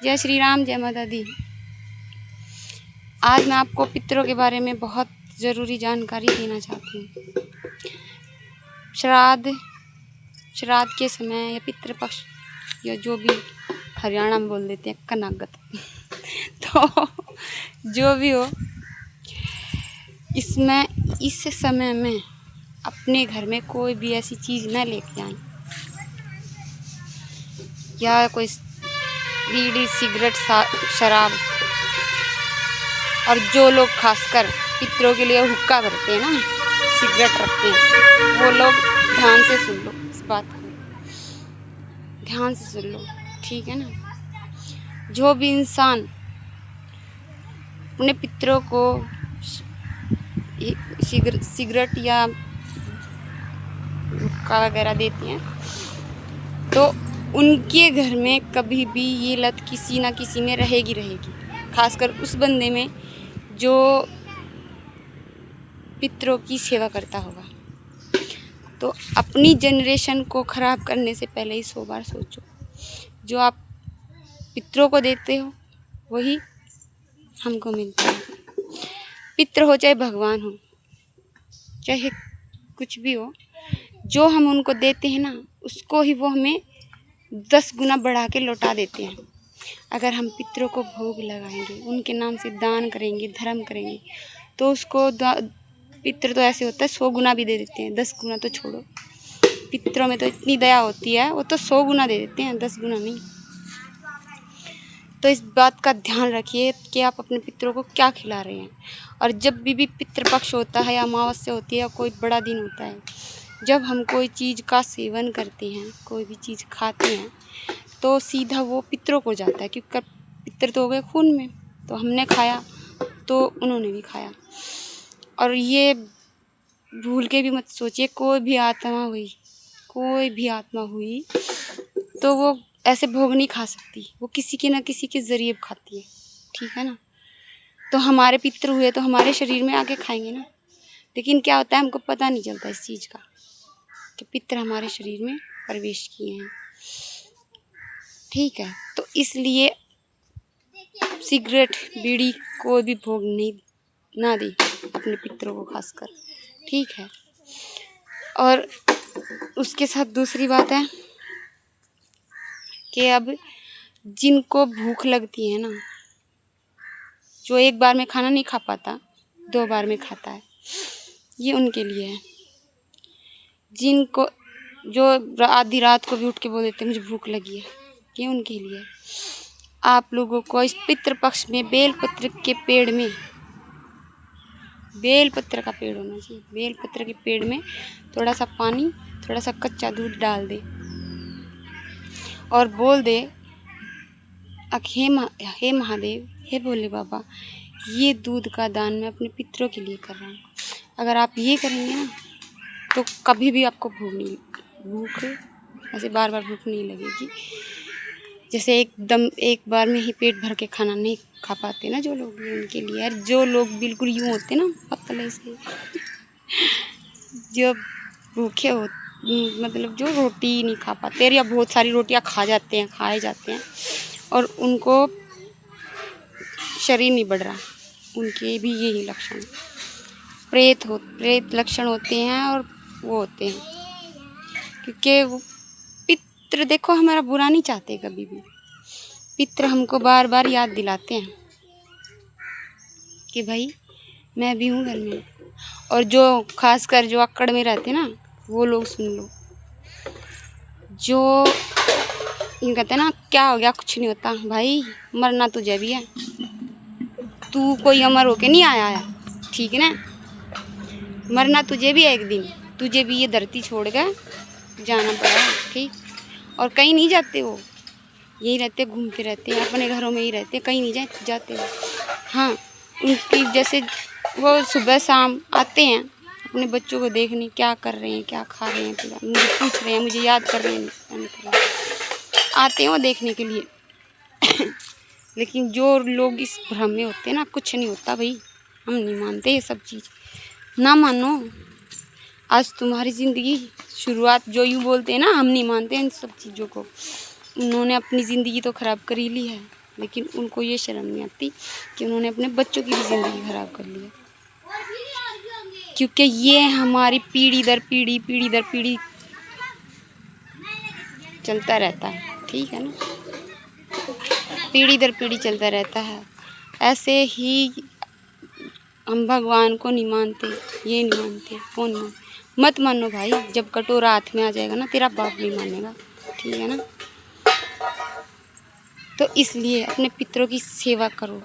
जय श्री राम, जय माता दी। आज मैं आपको पितरों के बारे में बहुत ज़रूरी जानकारी देना चाहती हूँ। श्राद्ध के समय या पितृपक्ष या जो भी हरियाणा में बोल देते हैं कनागत तो जो भी हो, इस समय में अपने घर में कोई भी ऐसी चीज़ न लेके आए, या कोई बीड़ी, सिगरेट, शराब। और जो लोग खासकर पितरों के लिए हुक्का भरते हैं ना, सिगरेट रखते हैं, वो लोग ध्यान से सुन लो, इस बात को ध्यान से सुन लो, ठीक है ना। जो भी इंसान अपने पितरों को सिगरेट या हुक्का वगैरह देते हैं, तो उनके घर में कभी भी ये लत किसी ना किसी में रहेगी। खासकर उस बंदे में जो पितरों की सेवा करता होगा। तो अपनी जनरेशन को ख़राब करने से पहले ही 100 बार सोचो। जो आप पितरों को देते हो वही हमको मिलता है। पितर हो चाहे भगवान हो, चाहे कुछ भी हो, जो हम उनको देते हैं ना, उसको ही वो हमें 10 गुना बढ़ा के लौटा देते हैं। अगर हम पितरों को भोग लगाएंगे, उनके नाम से दान करेंगे, धर्म करेंगे, तो उसको पितर तो ऐसे होता है 100 गुना भी दे देते हैं। 10 गुना तो छोड़ो, पितरों में तो इतनी दया होती है, वो तो 100 गुना दे देते हैं, 10 गुना नहीं। तो इस बात का ध्यान रखिए कि आप अपने पितरों को क्या खिला रहे हैं। और जब भी पितृपक्ष होता है या अमावस्या होती है या कोई बड़ा दिन होता है, जब हम कोई चीज़ का सेवन करते हैं, कोई भी चीज़ खाते हैं, तो सीधा वो पितरों को जाता है, क्योंकि पितर तो हो गए खून में। तो हमने खाया तो उन्होंने भी खाया। और ये भूल के भी मत सोचिए, कोई भी आत्मा हुई तो वो ऐसे भोग नहीं खा सकती, वो किसी के ना किसी के ज़रिए खाती है, ठीक है ना। तो हमारे पितर हुए तो हमारे शरीर में आके खाएंगे ना। लेकिन क्या होता है, हमको पता नहीं चलता इस चीज़ का कि पितर हमारे शरीर में प्रवेश किए हैं, ठीक है। तो इसलिए सिगरेट, बीड़ी कोई भी भोग ना दे अपने पितरों को खासकर, ठीक है। और उसके साथ दूसरी बात है कि अब जिनको भूख लगती है ना, जो एक बार में खाना नहीं खा पाता, 2 बार में खाता है, ये उनके लिए है। जिनको जो आधी रात को भी उठ के बोल देते हैं मुझे भूख लगी है, ये उनके लिए है। आप लोगों को इस पितृपक्ष में बेलपत्र के पेड़ में, बेलपत्र का पेड़ होना चाहिए, बेलपत्र के पेड़ में थोड़ा सा पानी, थोड़ा सा कच्चा दूध डाल दे और बोल दे, हे महादेव, हे भोले बाबा, ये दूध का दान मैं अपने पितरों के लिए कर रहा हूँ। अगर आप ये करेंगे ना, तो कभी भी आपको भूख ऐसे बार बार भूख नहीं लगेगी। जैसे एक बार में ही पेट भर के खाना नहीं खा पाते ना जो लोग, उनके लिए। यार जो लोग बिल्कुल यूँ होते ना पतले से, जो भूखे हो, मतलब जो रोटी नहीं खा पाते या बहुत सारी रोटियां खाए जाते हैं और उनको शरीर नहीं बढ़ रहा, उनके भी यही लक्षण प्रेत लक्षण होते हैं। और वो होते हैं क्योंकि वो पितृ देखो हमारा बुरा नहीं चाहते कभी भी। पितृ हमको बार बार याद दिलाते हैं कि भाई मैं भी हूँ घर में। और जो खासकर जो अक्कड़ में रहते ना, वो लोग सुन लो, जो ये कहते हैं ना क्या हो गया, कुछ नहीं होता भाई, मरना तुझे भी है, तू कोई अमर होके नहीं आया है, ठीक है ना। मरना तुझे भी है एक दिन, तुझे भी ये धरती छोड़ कर जाना पड़ा, ठीक। और कहीं नहीं जाते, वो यही रहते, घूमते रहते हैं, अपने घरों में ही रहते, कहीं नहीं जाते वो। हाँ, उनकी जैसे वो सुबह शाम आते हैं अपने बच्चों को देखने, क्या कर रहे हैं, क्या खा रहे हैं, पूरा मुझे पूछ रहे हैं, मुझे याद कर रहे हैं, आते हैं वो देखने के लिए। लेकिन जो लोग इस भ्रम में होते हैं ना, कुछ नहीं होता भाई, हम नहीं मानते ये सब चीज़, ना मानो। आज तुम्हारी ज़िंदगी शुरुआत, जो यूँ बोलते हैं ना हम नहीं मानते इन सब चीज़ों को, उन्होंने अपनी ज़िंदगी तो ख़राब कर ही ली है, लेकिन उनको ये शर्म नहीं आती कि उन्होंने अपने बच्चों की भी ज़िंदगी ख़राब कर ली है। क्योंकि ये हमारी पीढ़ी दर पीढ़ी चलता रहता है, ठीक है ना, पीढ़ी दर पीढ़ी चलता रहता है। ऐसे ही हम भगवान को नहीं मानते, ये नहीं मानते, वो नहीं मानते, मत मानो भाई। जब कटोरा हाथ में आ जाएगा ना, तेरा बाप भी मानेगा, ठीक है ना। तो इसलिए अपने पितरों की सेवा करो।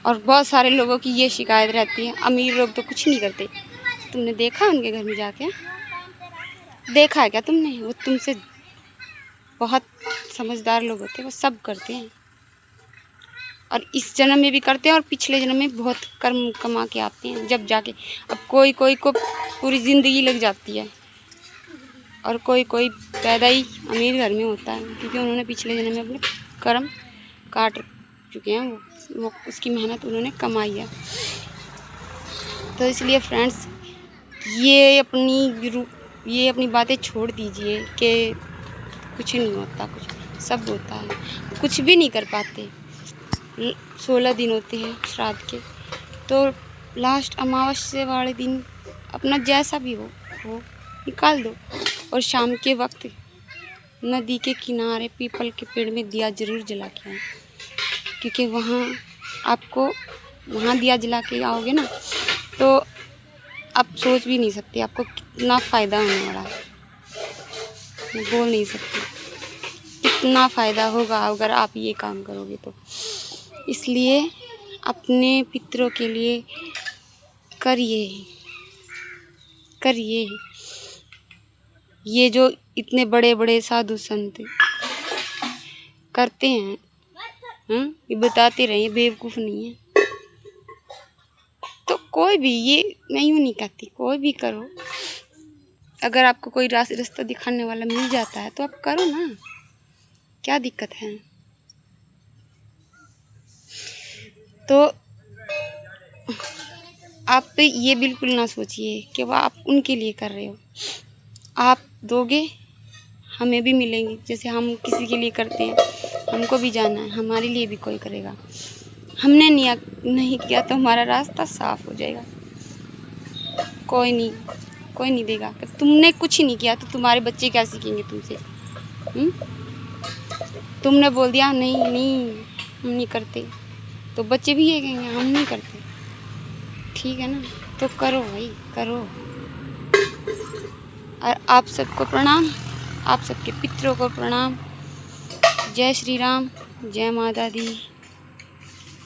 और बहुत सारे लोगों की ये शिकायत रहती है, अमीर लोग तो कुछ नहीं करते। तुमने देखा उनके घर में जाके? देखा है क्या तुमने? वो तुमसे बहुत समझदार लोग होते हैं, वो सब करते हैं, और इस जन्म में भी करते हैं और पिछले जन्म में बहुत कर्म कमा के आते हैं, जब जाके। अब कोई कोई को पूरी ज़िंदगी लग जाती है, और कोई कोई पैदा ही अमीर घर में होता है, क्योंकि उन्होंने पिछले जन्म में अपने कर्म काट चुके हैं, वो उसकी मेहनत उन्होंने कमाई है। तो इसलिए फ्रेंड्स, ये अपनी बातें छोड़ दीजिए कि कुछ नहीं होता, कुछ सब होता है, कुछ भी नहीं कर पाते। 16 दिन होते हैं श्राद्ध के, तो लास्ट अमावस्या वाले दिन अपना जैसा भी हो वो निकाल दो, और शाम के वक्त नदी के किनारे पीपल के पेड़ में दिया ज़रूर जला के आए, क्योंकि वहाँ दिया जला के आओगे ना, तो आप सोच भी नहीं सकते आपको कितना फ़ायदा होने वाला है। मैं बोल नहीं सकती कितना फ़ायदा होगा अगर आप ये काम करोगे तो। इसलिए अपने पितरों के लिए करिए। ये जो इतने बड़े बड़े साधु संत करते हैं, ये बताते रहे, बेवकूफ़ नहीं है। तो कोई भी, ये मैं यूँ नहीं कहती, कोई भी करो। अगर आपको कोई रास्ता दिखाने वाला मिल जाता है तो आप करो ना, क्या दिक्कत है। तो आप ये बिल्कुल ना सोचिए कि वह आप उनके लिए कर रहे हो। आप दोगे, हमें भी मिलेंगे, जैसे हम किसी के लिए करते हैं, हमको भी जाना है, हमारे लिए भी कोई करेगा। हमने नहीं किया तो हमारा रास्ता साफ हो जाएगा। कोई नहीं देगा। तुमने कुछ नहीं किया तो तुम्हारे बच्चे क्या सीखेंगे तुमसे? तुमने बोल दिया नहीं हम नहीं करते, तो बच्चे भी ये कहेंगे हम नहीं करते, ठीक है ना। तो करो भाई, करो। और आप सबको प्रणाम, आप सबके पितरों को प्रणाम। जय श्री राम, जय माता दी।